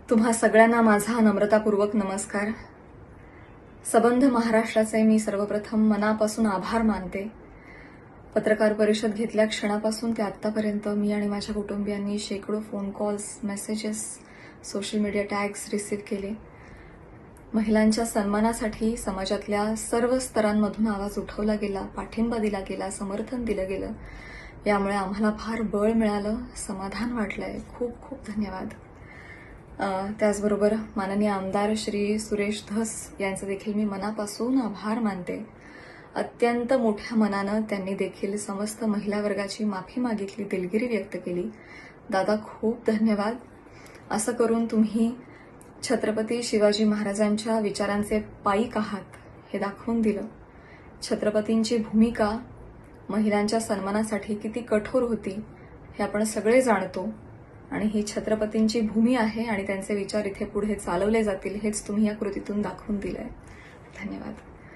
तुम्हा सगळ्यांना माझा नम्रतापूर्वक नमस्कार. सबंध महाराष्ट्राचे मी सर्वप्रथम मनापासून आभार मानते. पत्रकार परिषद घेतल्या क्षणापासून ते आतापर्यंत मी आणि माझ्या कुटुंबियांनी शेकडो phone calls, messages, social media tags receive केले. महिलांच्या सन्मानासाठी समाजातल्या सर्व स्तरांमधून आवाज उठवला गेला, पाठिंबा दिला गेला, समर्थन दिलं गेलं. यामुळे आम्हाला फार बळ मिळालं, समाधान वाटलंय. खूप खूप धन्यवाद. त्याचबरोबर माननीय आमदार श्री सुरेश धस यांचे देखील मी मनापासून आभार मानते. अत्यंत मोठ्या मनानं त्यांनी देखील समस्त महिला वर्गाची माफी मागितली, दिलगिरी व्यक्त केली. दादा खूप धन्यवाद. असं करून तुम्ही छत्रपती शिवाजी महाराजांच्या विचारांचे पाईक आहात हे दाखवून दिलं. छत्रपतींची भूमिका महिलांच्या सन्मानासाठी किती कठोर होती हे आपण सगळे जाणतो आणि ही छत्रपतींची भूमी आहे आणि त्यांचे विचार इथे पुढे चालवले जातील हेच तुम्ही या कृतीतून दाखवून दिलंय. धन्यवाद.